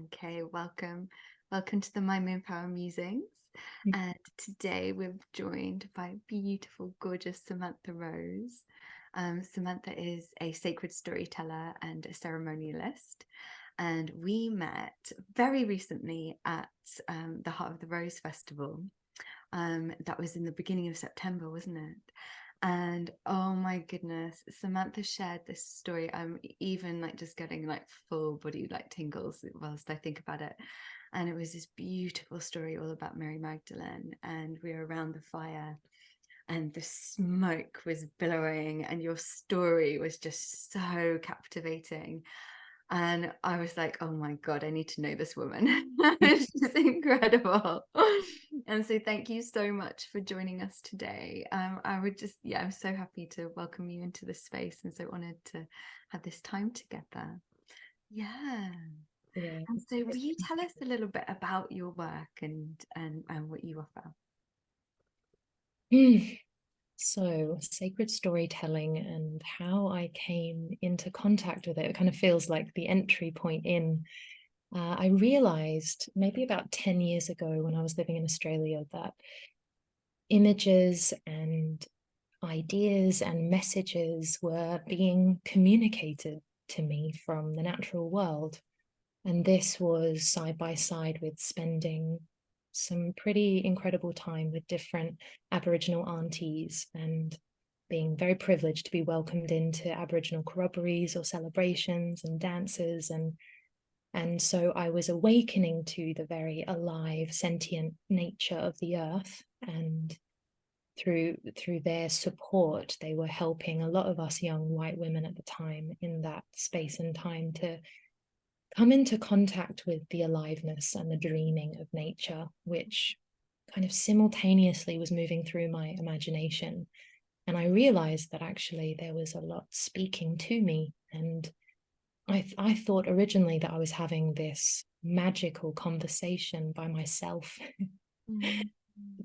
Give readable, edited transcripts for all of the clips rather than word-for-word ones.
Okay, welcome. Welcome to the MYMOON Power Musings. And today we're joined by beautiful, gorgeous Samantha Rose. Samantha is a sacred storyteller and a ceremonialist. And we met very recently at the Heart of the Rose Festival. That was in the beginning of September, wasn't it? And oh my goodness, Samantha shared this story. I'm even like just getting like full body like tingles whilst I think about it. And it was this beautiful story all about Mary Magdalene. And we were around the fire and the smoke was billowing, and your story was just so captivating. And I was like, oh my God, I need to know this woman. She's incredible. And so thank you so much for joining us today. I'm so happy to welcome you into this space and so honored to have this time together. Yeah. Yeah. And so will you tell us a little bit about your work and what you offer? So, sacred storytelling and how I came into contact with it, it kind of feels like the entry point in. I realized maybe about 10 years ago when I was living in Australia that images and ideas and messages were being communicated to me from the natural world. And this was side by side with spending some pretty incredible time with different Aboriginal aunties and being very privileged to be welcomed into Aboriginal corroborees or celebrations and dances. And so I was awakening to the very alive, sentient nature of the earth. And through their support, they were helping a lot of us young white women at the time in that space and time to come into contact with the aliveness and the dreaming of nature, which kind of simultaneously was moving through my imagination. And I realized that actually there was a lot speaking to me. And I thought originally that I was having this magical conversation by myself Mm.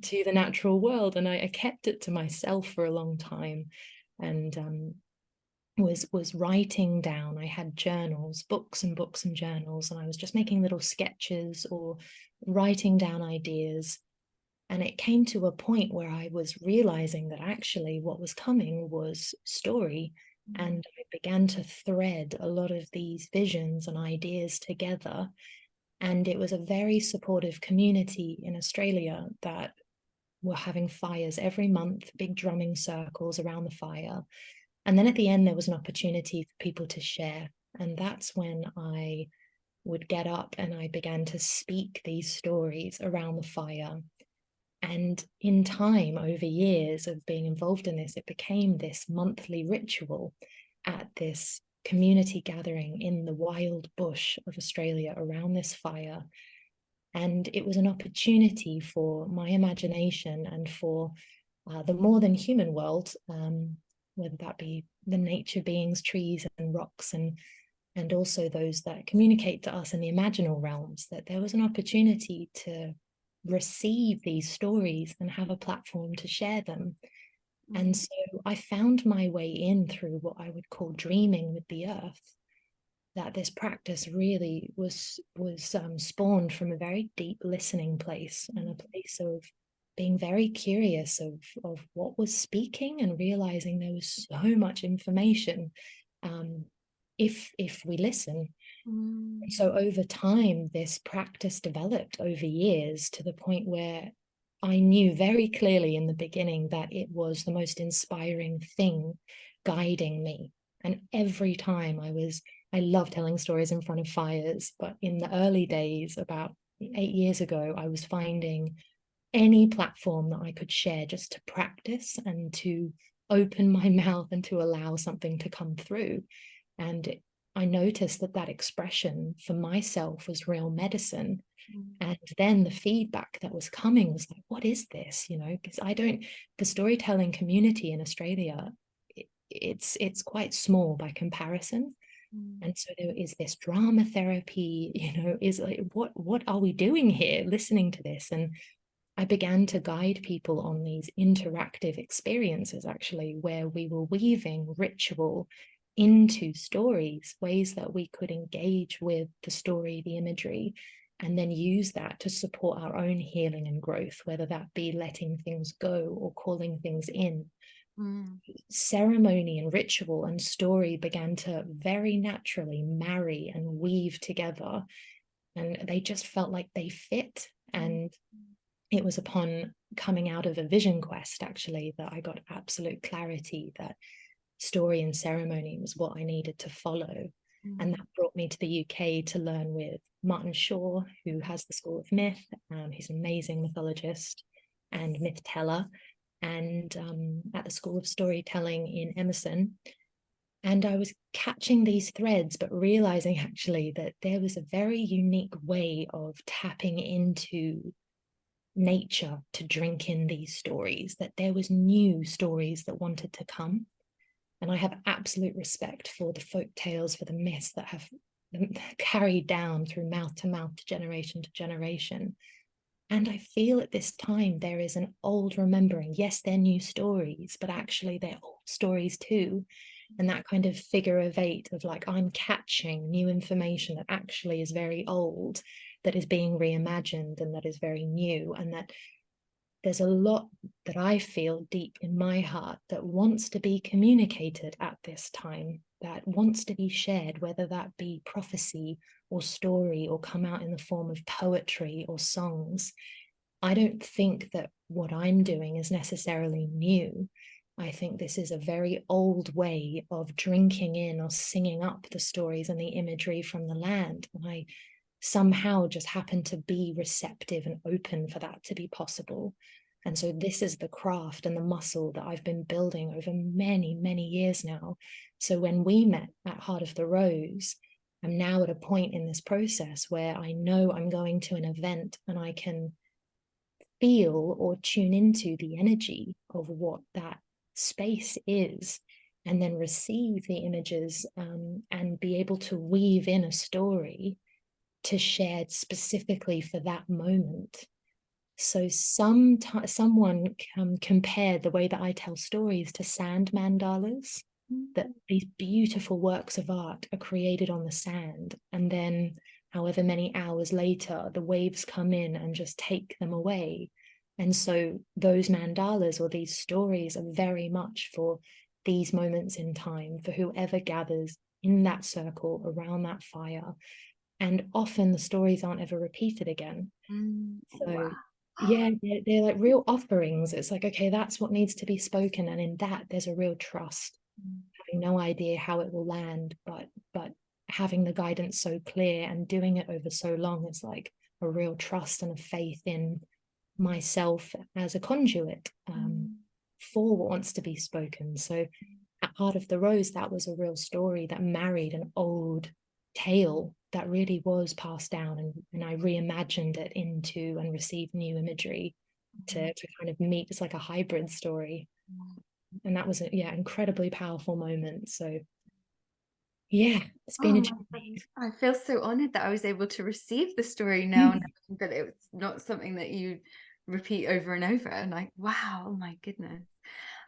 to the natural world. And I kept it to myself for a long time. And was writing down. I had journals, books and books and journals, and I was just making little sketches or writing down ideas. And it came to a point where I was realizing that actually what was coming was story. And I began to thread a lot of these visions and ideas together. And it was a very supportive community in Australia that were having fires every month, big drumming circles around the fire. And then at the end, there was an opportunity for people to share. And that's when I would get up and I began to speak these stories around the fire. And in time, over years of being involved in this, it became this monthly ritual at this community gathering in the wild bush of Australia around this fire. And it was an opportunity for my imagination and for the more than human world, whether that be the nature beings, trees and rocks, and also those that communicate to us in the imaginal realms, that there was an opportunity to receive these stories and have a platform to share them. And so I found my way in through what I would call dreaming with the earth, that this practice really was spawned from a very deep listening place and a place of being very curious of what was speaking and realizing there was so much information if we listen. And so over time, this practice developed over years to the point where I knew very clearly in the beginning that it was the most inspiring thing guiding me. And every time I love telling stories in front of fires, but in the early days, about 8 years ago, I was finding any platform that I could share just to practice and to open my mouth and to allow something to come through. And I noticed that expression for myself was real medicine. And then the feedback that was coming was like, what is this? Because the storytelling community in Australia, it's quite small by comparison. And so there is this drama therapy, is like, what are we doing here listening to this? And I began to guide people on these interactive experiences, actually, where we were weaving ritual into stories, ways that we could engage with the story, the imagery, and then use that to support our own healing and growth, whether that be letting things go or calling things in. Ceremony and ritual and story began to very naturally marry and weave together, and they just felt like they fit. And it was upon coming out of a vision quest, actually, that I got absolute clarity that story and ceremony was what I needed to follow. And that brought me to the UK to learn with Martin Shaw, who has the School of Myth. He's an amazing mythologist and myth teller, and at the School of Storytelling in Emerson. And I was catching these threads, but realizing actually that there was a very unique way of tapping into nature to drink in these stories, that there was new stories that wanted to come. And I have absolute respect for the folk tales, for the myths that have carried down through mouth to mouth, generation to generation. And I feel at this time there is an old remembering. Yes, they're new stories, but actually they're old stories too. And that kind of figure of eight of like, I'm catching new information that actually is very old, that is being reimagined and that is very new, and that there's a lot that I feel deep in my heart that wants to be communicated at this time, that wants to be shared, whether that be prophecy or story or come out in the form of poetry or songs. I don't think that what I'm doing is necessarily new. I think this is a very old way of drinking in or singing up the stories and the imagery from the land. And I somehow just happen to be receptive and open for that to be possible. And so this is the craft and the muscle that I've been building over many, many years now. So when we met at Heart of the Rose, I'm now at a point in this process where I know I'm going to an event and I can feel or tune into the energy of what that space is, and then receive the images and be able to weave in a story to share specifically for that moment. So someone compared the way that I tell stories to sand mandalas, that these beautiful works of art are created on the sand, and then however many hours later, the waves come in and just take them away. And so those mandalas or these stories are very much for these moments in time, for whoever gathers in that circle around that fire. And often the stories aren't ever repeated again. So Wow. yeah, they're like real offerings. It's like, okay, that's what needs to be spoken. And in that, there's a real trust, having no idea how it will land, but having the guidance so clear and doing it over so long is like a real trust and a faith in myself as a conduit for what wants to be spoken. So at Heart of the Rose, that was a real story that married an old tale that really was passed down, and I reimagined it into and received new imagery to kind of meet. It's like a hybrid story. And that was a incredibly powerful moment. So yeah, it's been a Oh my journey. goodness. I feel so honored that I was able to receive the story now, knowing that it's not something that you repeat over and over. And like, wow, oh my goodness.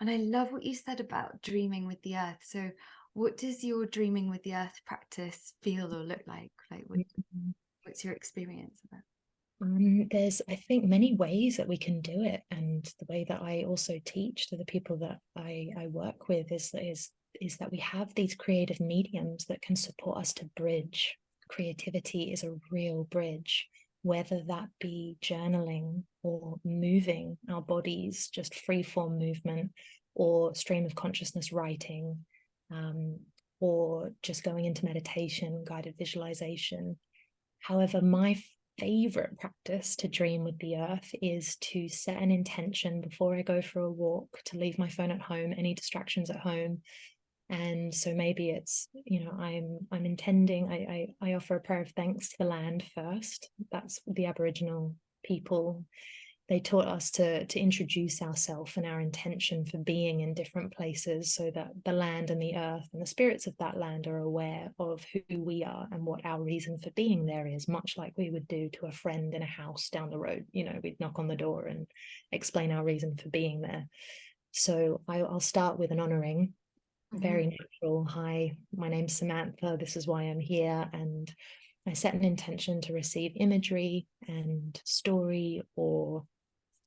And I love what you said about dreaming with the earth. So, what does your dreaming with the earth practice feel or look like? Like, what's your experience of it? There's, I think, many ways that we can do it, and the way that I also teach to the people that I work with is that we have these creative mediums that can support us to bridge. Creativity is a real bridge, whether that be journaling or moving our bodies, just free form movement, or stream of consciousness writing, or just going into meditation, guided visualization. However, my favorite practice to dream with the earth is to set an intention before I go for a walk, to leave my phone at home, any distractions at home. And so maybe it's, I'm intending, I offer a prayer of thanks to the land first. That's the Aboriginal people. They taught us to introduce ourselves and our intention for being in different places, so that the land and the earth and the spirits of that land are aware of who we are and what our reason for being there is, much like we would do to a friend in a house down the road. We'd knock on the door and explain our reason for being there. So I'll start with an honoring, very natural. Hi, my name's Samantha. This is why I'm here. And I set an intention to receive imagery and story or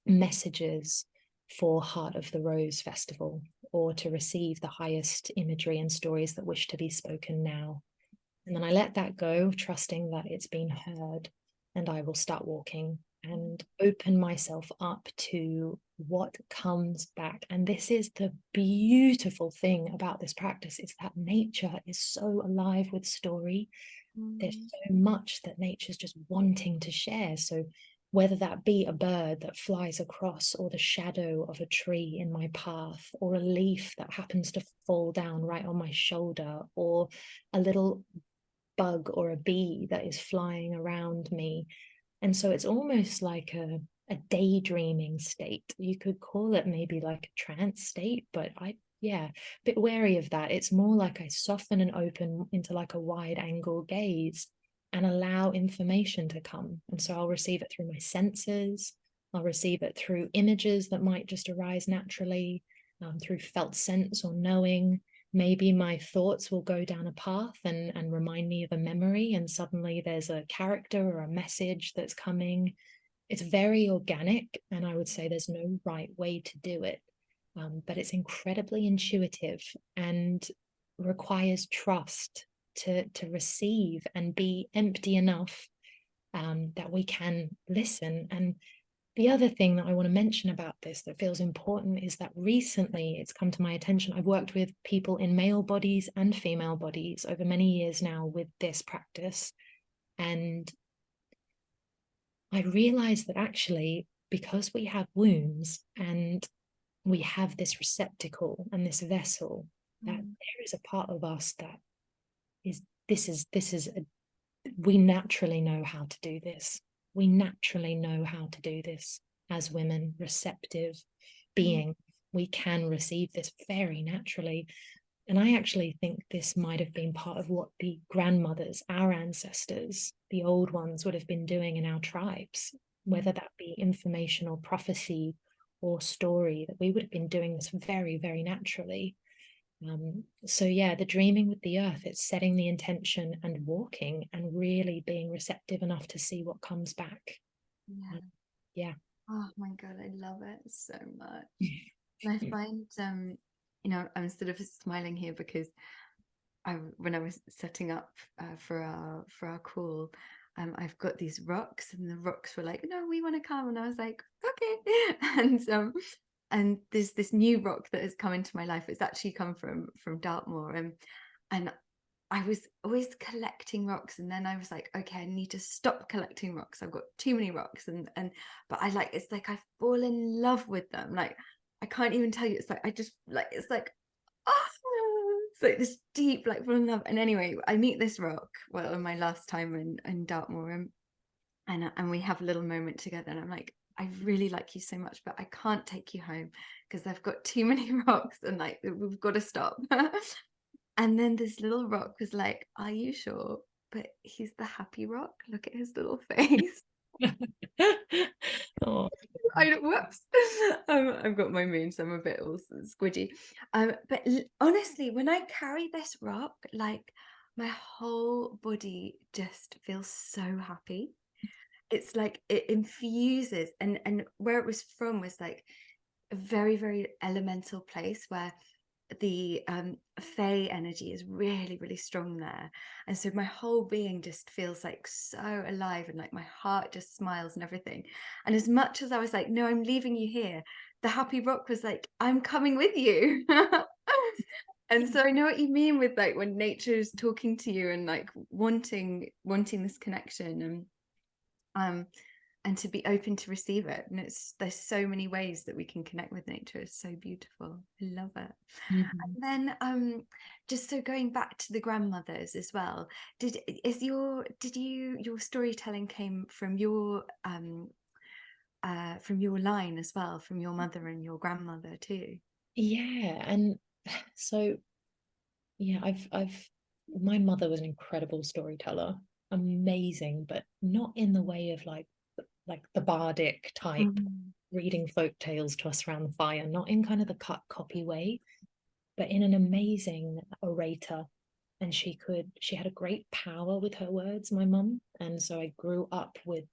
messages for Heart of the Rose Festival, or to receive the highest imagery and stories that wish to be spoken now. And then I let that go, trusting that it's been heard, and I will start walking and open myself up to what comes back. And this is the beautiful thing about this practice, is that nature is so alive with story. There's so much that nature's just wanting to share. So whether that be a bird that flies across, or the shadow of a tree in my path, or a leaf that happens to fall down right on my shoulder, or a little bug or a bee that is flying around me. And so it's almost like a daydreaming state. You could call it maybe like a trance state, but a bit wary of that. It's more like I soften and open into like a wide angle gaze and allow information to come. And so I'll receive it through my senses. I'll receive it through images that might just arise naturally, through felt sense or knowing. Maybe my thoughts will go down a path and remind me of a memory, and suddenly there's a character or a message that's coming. It's very organic, and I would say there's no right way to do it, but it's incredibly intuitive and requires trust to receive and be empty enough that we can listen. And the other thing that I want to mention about this that feels important is that recently it's come to my attention. I've worked with people in male bodies and female bodies over many years now with this practice. And I realized that actually, because we have wombs and we have this receptacle and this vessel, that there is a part of us that is, we naturally know how to do this. We naturally know how to do this as women, receptive being. We can receive this very naturally. And I actually think this might have been part of what the grandmothers, our ancestors, the old ones, would have been doing in our tribes, whether that be information or prophecy or story, that we would have been doing this very, very naturally. So yeah, the dreaming with the earth, it's setting the intention and walking and really being receptive enough to see what comes back. Yeah. Oh my God, I love it so much. And I find, I'm sort of smiling here because when I was setting up for our call, I've got these rocks, and the rocks were like, "No, we want to come," and I was like, "Okay." And there's this new rock that has come into my life. It's actually come from Dartmoor, and I was always collecting rocks, and then I was like, okay, I need to stop collecting rocks. I've got too many rocks, but it's like I fall in love with them. Like I can't even tell you. It's like I just like it's like it's like this deep like fall in love. And anyway, I meet this rock on my last time in Dartmoor, and we have a little moment together, and I'm like, I really like you so much, but I can't take you home because I've got too many rocks, and like we've got to stop. And then this little rock was like, are you sure? But he's the happy rock. Look at his little face. Oh. Whoops. I've got my moon, so I'm a bit all squidgy. But honestly, when I carry this rock, like my whole body just feels so happy. It's like it infuses, and where it was from was like a very, very elemental place where the Fey energy is really, really strong there. And so my whole being just feels like so alive, and like my heart just smiles and everything. And as much as I was like, no, I'm leaving you here, the happy rock was like, I'm coming with you. And so I know what you mean with like when nature is talking to you and like wanting this connection, and to be open to receive it. And there's so many ways that we can connect with nature. It's so beautiful. I love it. And then just so going back to the grandmothers as well, your storytelling came from your line as well, from your mother and your grandmother too? Yeah. And so yeah, I've my mother was an incredible storyteller, amazing, but not in the way of like the bardic type reading folk tales to us around the fire, not in kind of the cut copy way. but in an amazing orator. And she had a great power with her words, my mum. And so I grew up with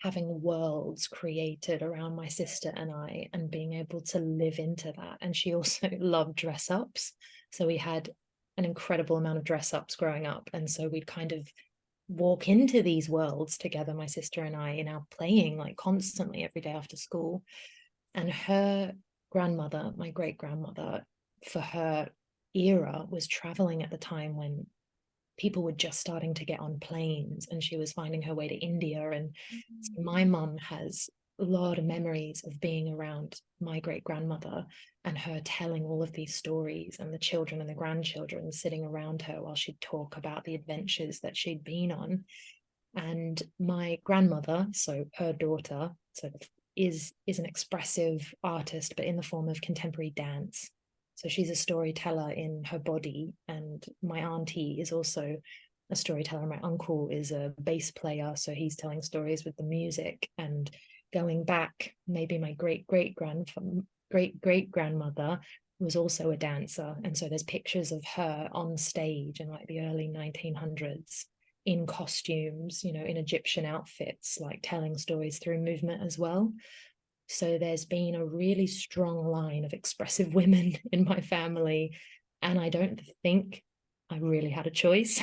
having worlds created around my sister and I, and being able to live into that. And she also loved dress ups. So we had an incredible amount of dress ups growing up. And so we'd kind of walk into these worlds together, my sister and I, in our playing like constantly every day after school. And her grandmother, my great grandmother, for her era, was traveling at the time when people were just starting to get on planes, and she was finding her way to India. And so my mum has a lot of memories of being around my great grandmother and her telling all of these stories, and the children and the grandchildren sitting around her while she'd talk about the adventures that she'd been on. And my grandmother, so her daughter, sort of is an expressive artist, but in the form of contemporary dance. So she's a storyteller in her body, and my auntie is also a storyteller. My uncle is a bass player, so he's telling stories with the music. And going back, maybe my great great grandmother was also a dancer, and so there's pictures of her on stage in like the early 1900s in costumes, you know, in Egyptian outfits, like telling stories through movement as well. So there's been a really strong line of expressive women in my family, and I don't think I really had a choice.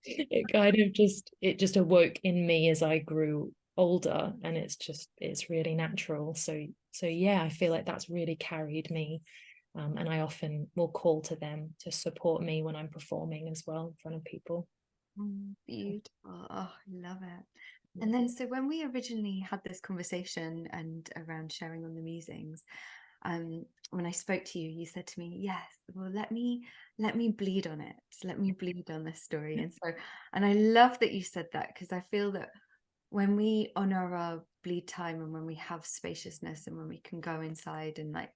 It kind of just awoke in me as I grew older, and it's really natural. So yeah, I feel like that's really carried me. And I often will call to them to support me when I'm performing as well in front of people. Beautiful. Oh, I love it. And then, so when we originally had this conversation and around sharing on the musings, when I spoke to you, you said to me, "Yes, well, let me bleed on it. Let me bleed on this story." And so, and I love that you said that, because I feel that when we honor our bleed time, and when we have spaciousness, and when we can go inside and like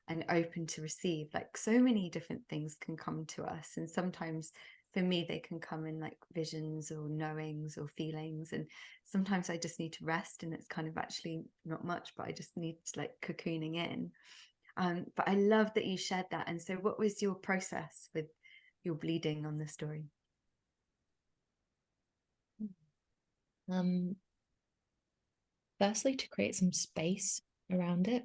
and open to receive, like so many different things can come to us. And sometimes for me they can come in like visions or knowings or feelings, and sometimes I just need to rest, and it's kind of actually not much, but I just need to like cocooning in. But I love that you shared that. And so what was your process with your bleeding on the story? Um, Firstly, to create some space around it.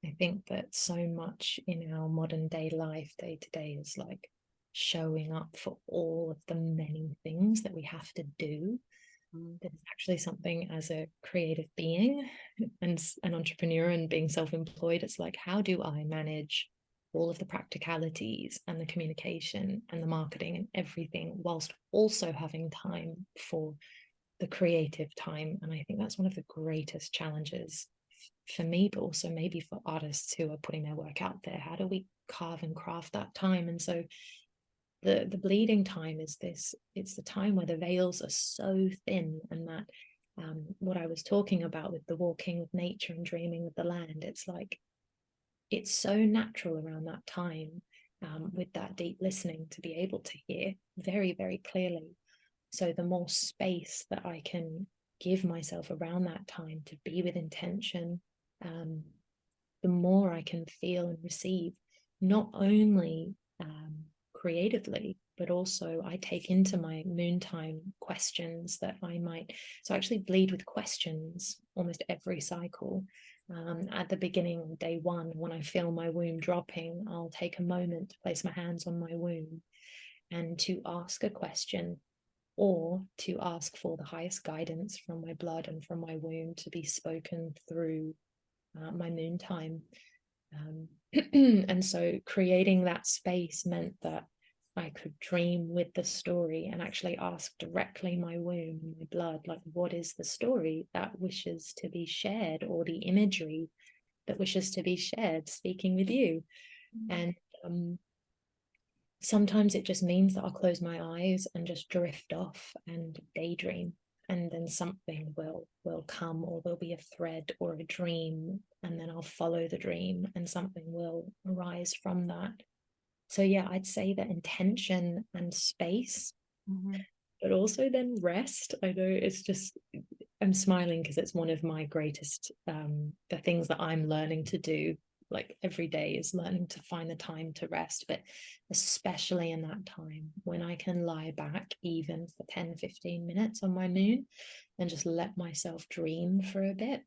I think that so much in our modern day life, day to day, is like showing up for all of the many things that we have to do. There's actually something as a creative being and an entrepreneur and being self-employed. It's like, how do I manage all of the practicalities and the communication and the marketing and everything, whilst also having time for the creative time? And I think that's one of the greatest challenges for me, but also maybe for artists who are putting their work out there. How do we carve and craft that time? And so the bleeding time is this, it's the time where the veils are so thin, and that what I was talking about with the walking with nature and dreaming with the land, it's like it's so natural around that time, with that deep listening, to be able to hear very, very clearly. So the more space that I can give myself around that time to be with intention, the more I can feel and receive, not only creatively, but also I take into my moon time questions that I might, so I actually bleed with questions almost every cycle. At the beginning, day one, when I feel my womb dropping, I'll take a moment to place my hands on my womb and to ask a question, or to ask for the highest guidance from my blood and from my womb to be spoken through my moon time. And so creating that space meant that I could dream with the story and actually ask directly my womb, my blood, like, what is the story that wishes to be shared, or the imagery that wishes to be shared, speaking with you? And sometimes it just means that I'll close my eyes and just drift off and daydream, and then something will come, or there'll be a thread or a dream, and then I'll follow the dream and something will arise from that. So yeah, I'd say that intention and space, but also then rest. I know it's just, I'm smiling because it's one of my greatest the things that I'm learning to do like every day is learning to find the time to rest, but especially in that time when I can lie back even for 10-15 minutes on my moon and just let myself dream for a bit,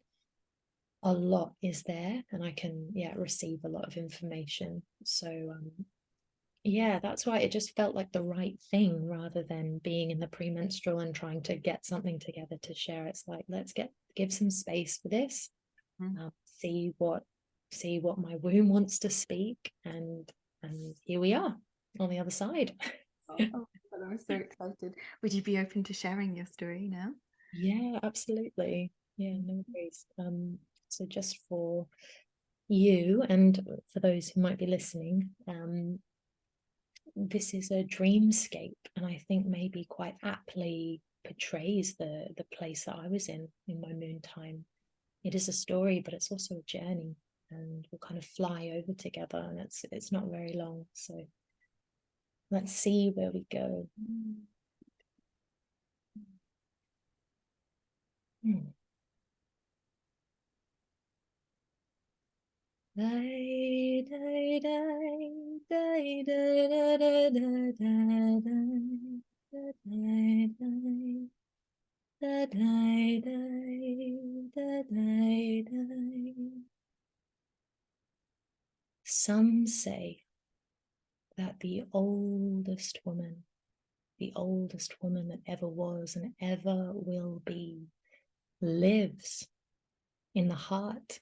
a lot is there, and I can receive a lot of information. So yeah, that's why it just felt like the right thing, rather than being in the premenstrual and trying to get something together to share. It's like, let's give some space for this, see what my womb wants to speak, and here we are on the other side. Oh, I'm so excited. Would you be open to sharing your story now? Yeah, absolutely. Yeah, no worries. So just for you and for those who might be listening, this is a dreamscape, and I think maybe quite aptly portrays the place that I was in my moon time. It is a story, but it's also a journey, and we'll kind of fly over together, and it's not very long. So let's see where we go. Some say that the oldest woman that ever was and ever will be, lives in the heart,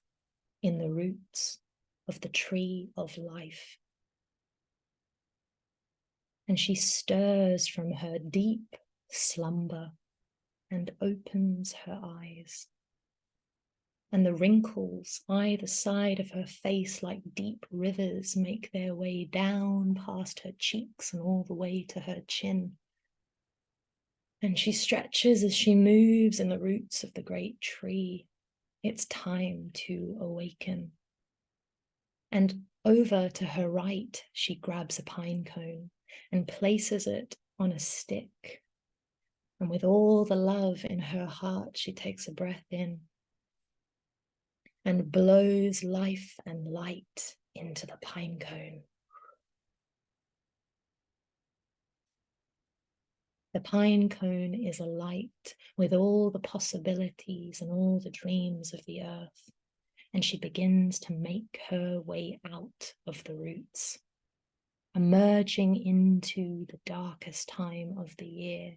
in the roots of the tree of life. And she stirs from her deep slumber and opens her eyes. And the wrinkles either side of her face, like deep rivers, make their way down past her cheeks and all the way to her chin. And she stretches as she moves in the roots of the great tree. It's time to awaken. And over to her right, she grabs a pine cone and places it on a stick. And with all the love in her heart, she takes a breath in and blows life and light into the pine cone. The pine cone is alight with all the possibilities and all the dreams of the earth, and she begins to make her way out of the roots, emerging into the darkest time of the year,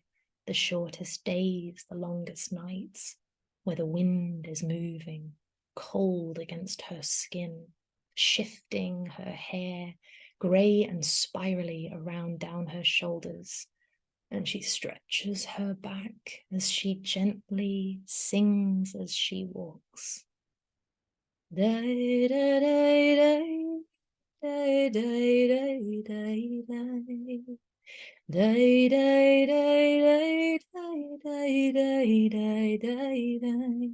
the shortest days, the longest nights, where the wind is moving, cold against her skin, shifting her hair, grey and spirally around down her shoulders. And she stretches her back as she gently sings as she walks. Day, day, day, day, day, day, day, day, day. Day, day, day, day, day, day, day, day, day.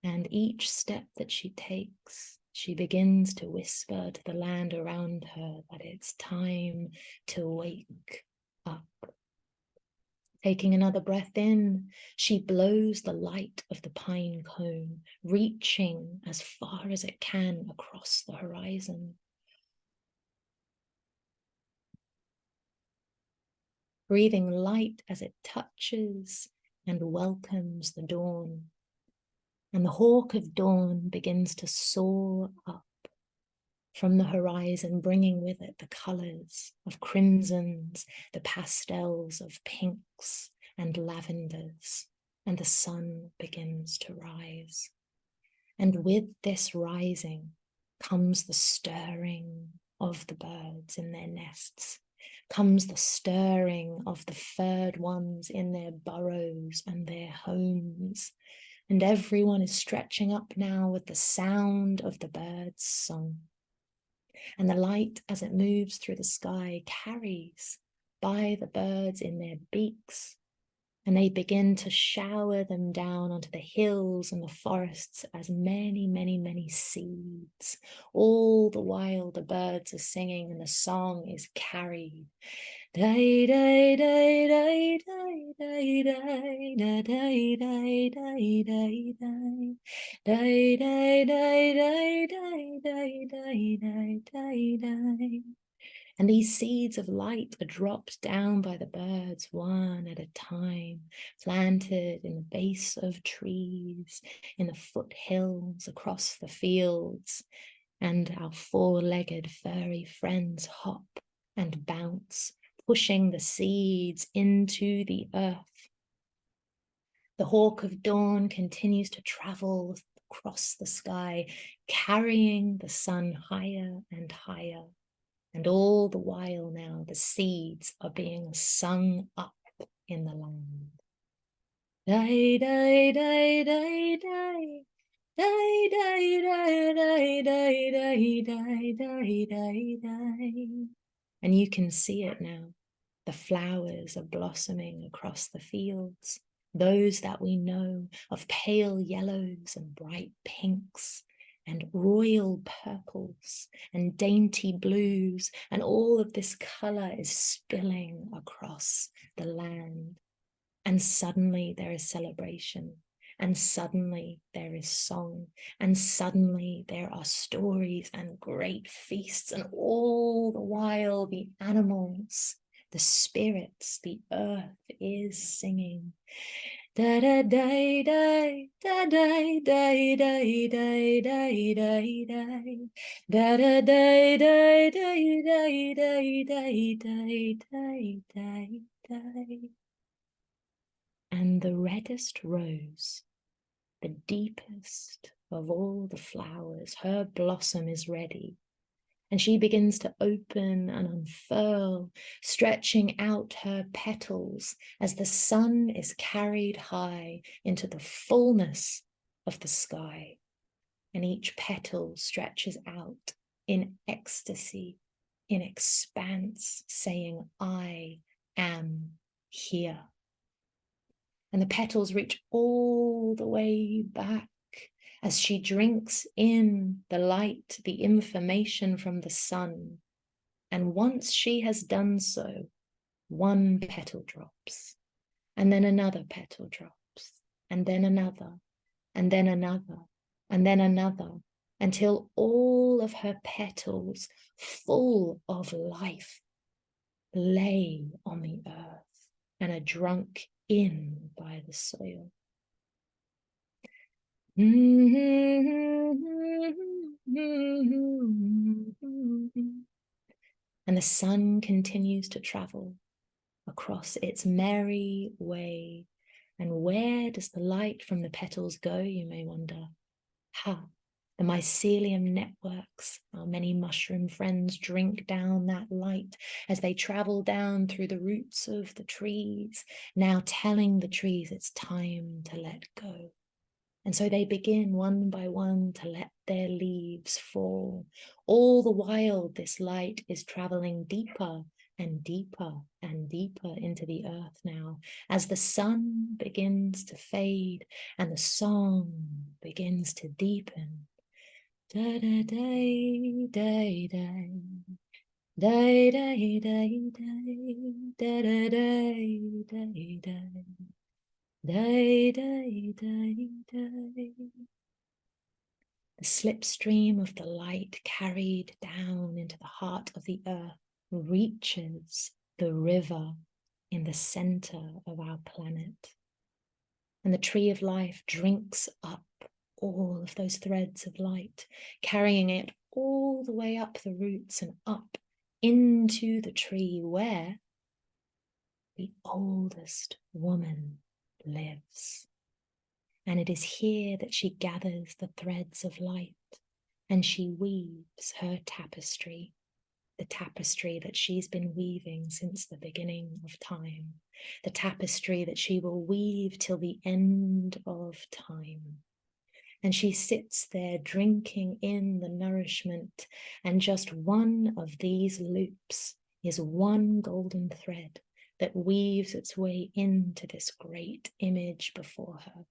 And each step that she takes, she begins to whisper to the land around her that it's time to wake up. Taking another breath in, she blows the light of the pine cone, reaching as far as it can across the horizon. Breathing light as it touches and welcomes the dawn. And the hawk of dawn begins to soar up from the horizon, bringing with it the colors of crimsons, the pastels of pinks and lavenders, and the sun begins to rise. And with this rising comes the stirring of the birds in their nests, comes the stirring of the furred ones in their burrows and their homes. And everyone is stretching up now with the sound of the birds' song. And the light, as it moves through the sky, carries by the birds in their beaks, and they begin to shower them down onto the hills and the forests as many, many, many seeds. All the while the birds are singing and the song is carried. Day, day, day, day, day, day, And these seeds of light are dropped down by the birds one at a time, planted in the base of trees, in the foothills, across the fields. And our four-legged furry friends hop and bounce, pushing the seeds into the earth. The hawk of dawn continues to travel across the sky, carrying the sun higher and higher. And all the while now, the seeds are being sung up in the land. Day, day, day, day, day. Day, day, day, day, day, day, day, day, day, day. And you can see it now. The flowers are blossoming across the fields, those that we know of pale yellows and bright pinks and royal purples and dainty blues, and all of this color is spilling across the land. And suddenly there is celebration, and suddenly there is song, and suddenly there are stories and great feasts, and all the while the animals, the spirits, the earth is singing. Da da da da da da da da da da da da da da da da da da da da. And the reddest rose, the deepest of all the flowers, her blossom is ready. And she begins to open and unfurl, stretching out her petals as the sun is carried high into the fullness of the sky. And each petal stretches out in ecstasy, in expanse, saying, I am here. And the petals reach all the way back as she drinks in the light, the information from the sun. And once she has done so, one petal drops, and then another petal drops, and then another, and then another, and then another, until all of her petals, full of life, lay on the earth and are drunk in by the soil. And the sun continues to travel across its merry way. And where does the light from the petals go, you may wonder? The mycelium networks, our many mushroom friends drink down that light as they travel down through the roots of the trees, now telling the trees it's time to let go. And so they begin one by one to let their leaves fall. All the while, this light is traveling deeper and deeper and deeper into the earth now, as the sun begins to fade and the song begins to deepen. Da da day day day day day day day da da day day day. Day, day, day, day. The slipstream of the light carried down into the heart of the earth reaches the river in the center of our planet. And the tree of life drinks up all of those threads of light, carrying it all the way up the roots and up into the tree where the oldest woman lives. And it is here that she gathers the threads of light and she weaves her tapestry, the tapestry that she's been weaving since the beginning of time, the tapestry that she will weave till the end of time. And she sits there drinking in the nourishment, and just one of these loops is one golden thread that weaves its way into this great image before her.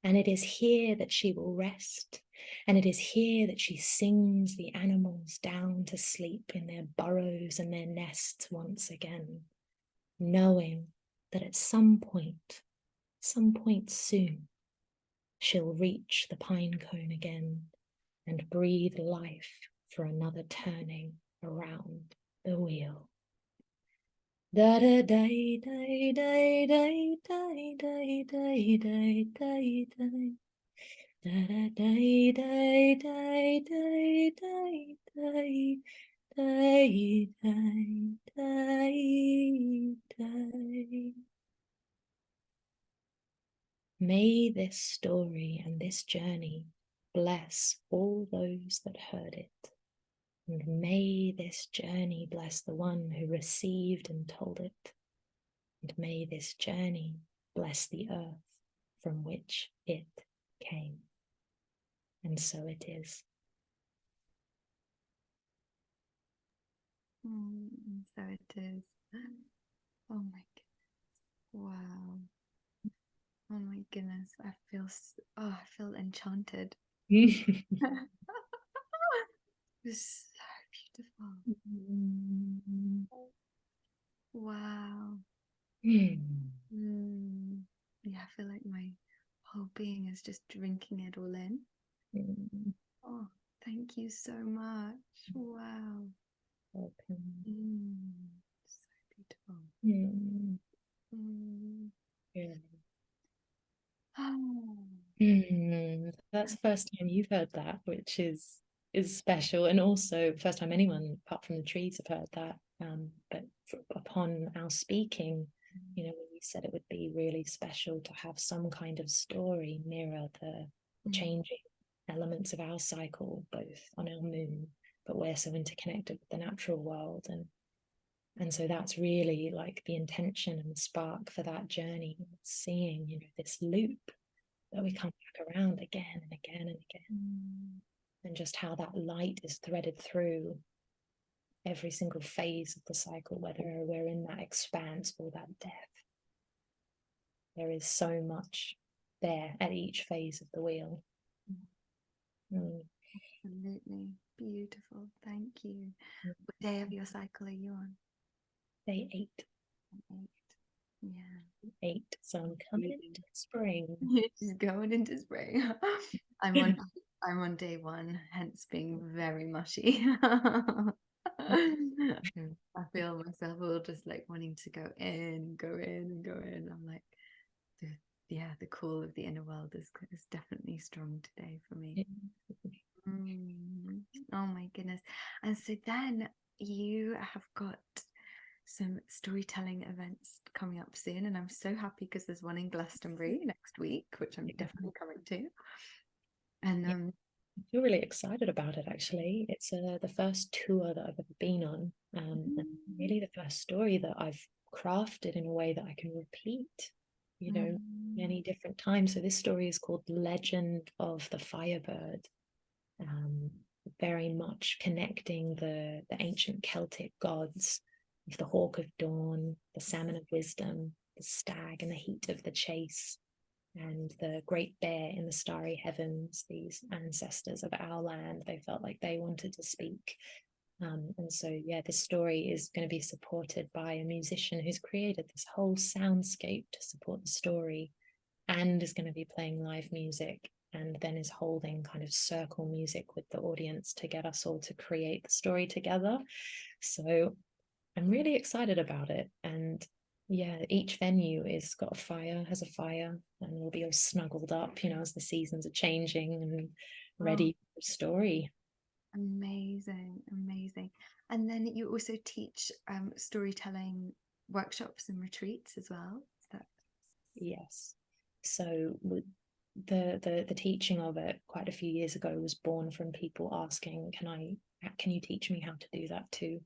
And it is here that she will rest, and it is here that she sings the animals down to sleep in their burrows and their nests once again, knowing that at some point soon, she'll reach the pine cone again and breathe life for another turning around the wheel. Da da da da da da da da da da da da. Da da da da da da da da. May this story and this journey bless all those that heard it, and may this journey bless the one who received and told it, and may this journey bless the earth from which it came. And so it is. So it is. Oh my goodness. Wow. Oh my goodness. I feel enchanted. It's so beautiful. Wow. Yeah, I feel like my whole being is just drinking it all in. Oh, thank you so much. Wow. Welcome. So beautiful. Yeah. Oh. That's the first time you've heard that, which is special, and also first time anyone apart from the trees have heard that. But upon our speaking, you know, when you said it would be really special to have some kind of story mirror the changing elements of our cycle, both on our moon, but we're so interconnected with the natural world, and so that's really like the intention and the spark for that journey, seeing, you know, this loop that we come back around again and again and again, and just how that light is threaded through every single phase of the cycle, whether we're in that expanse or that depth. There is so much there at each phase of the wheel. Absolutely beautiful. Thank you. What day of your cycle are you on? Day 8. 8. Yeah. 8. So I'm coming into spring. Just going into spring. I'm on day 1, hence being very mushy. I feel myself all just like wanting to go in. I'm like, the call of the inner world is definitely strong today for me. Oh my goodness. And so then you have got some storytelling events coming up soon, and I'm so happy because there's one in Glastonbury next week, which I'm definitely coming to. And I feel really excited about it, actually. It's the first tour that I've ever been on, and really the first story that I've crafted in a way that I can repeat, you know, many different times. So this story is called Legend of the Firebird, very much connecting the ancient Celtic gods of the hawk of dawn, the salmon of wisdom, the stag and the heat of the chase, and the great bear in the starry heavens, these ancestors of our land. They felt like they wanted to speak. And so, yeah, this story is going to be supported by a musician who's created this whole soundscape to support the story, and is going to be playing live music, and then is holding kind of circle music with the audience to get us all to create the story together. So I'm really excited about it. And yeah, each venue has a fire, and we'll be all snuggled up, you know, as the seasons are changing and ready for the story. Amazing. And then you also teach storytelling workshops and retreats as well. Is that? Yes. So the teaching of it quite a few years ago was born from people asking, can you teach me how to do that too?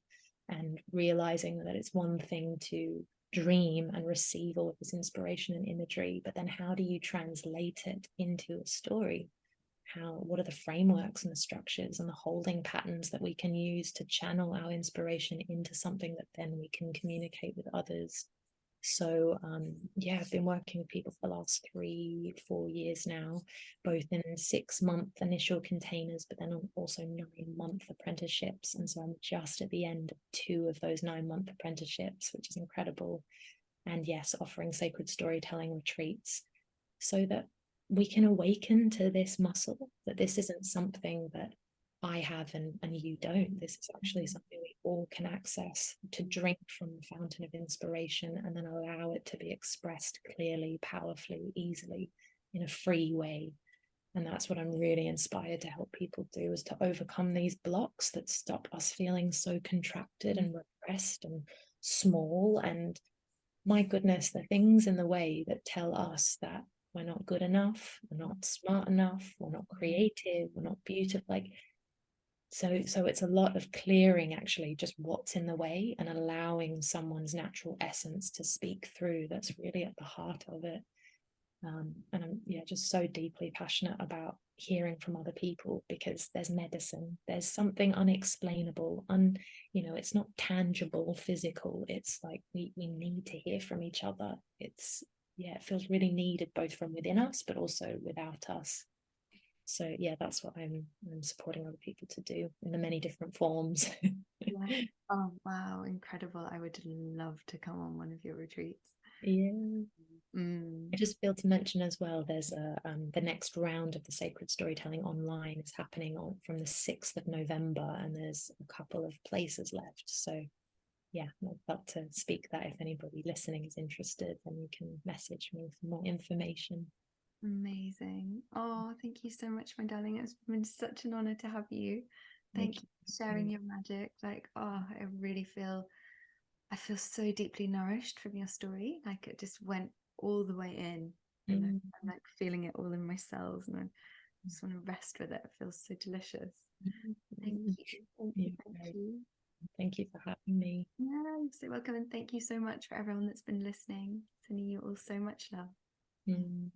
And realizing that it's one thing to dream and receive all of this inspiration and imagery, but then how do you translate it into a story? What are the frameworks and the structures and the holding patterns that we can use to channel our inspiration into something that then we can communicate with others? So yeah, I've been working with people for the last 3-4 years now, both in 6-month initial containers, but then also 9-month apprenticeships. And so I'm just at the end of 2 of those 9-month apprenticeships, which is incredible. and yes, offering sacred storytelling retreats so that we can awaken to this muscle, that this isn't something that I have and you don't. This is actually something we all can access, to drink from the fountain of inspiration and then allow it to be expressed clearly, powerfully, easily, in a free way. And that's what I'm really inspired to help people do, is to overcome these blocks that stop us feeling so contracted and repressed and small. And my goodness, the things in the way that tell us that we're not good enough, we're not smart enough, we're not creative, we're not beautiful. Like, so it's a lot of clearing actually just what's in the way and allowing someone's natural essence to speak through. That's really at the heart of it. And I'm just so deeply passionate about hearing from other people, because there's medicine, there's something unexplainable, it's not tangible, physical. It's like we need to hear from each other. It feels really needed, both from within us but also without us. So that's what I'm supporting other people to do in the many different forms. Yeah. Oh wow, incredible. I would love to come on one of your retreats. Yeah. Mm. I just failed to mention as well, there's the next round of the Sacred Storytelling Online is happening from the 6th of November, and there's a couple of places left. So I'd love to speak that. If anybody listening is interested, then you can message me for more information. Amazing. Oh, thank you so much, my darling. It's been such an honor to have you. Thank Thank you for sharing your magic. Like, oh, I feel so deeply nourished from your story. Like it just went all the way in, and you. I'm like feeling it all in my cells, and I just want to rest with it. It feels so delicious. Thank you. Thank you. Thank you. Thank you for having me. Yeah, you're so welcome. And thank you so much for everyone that's been listening. Sending you all so much love. Mm.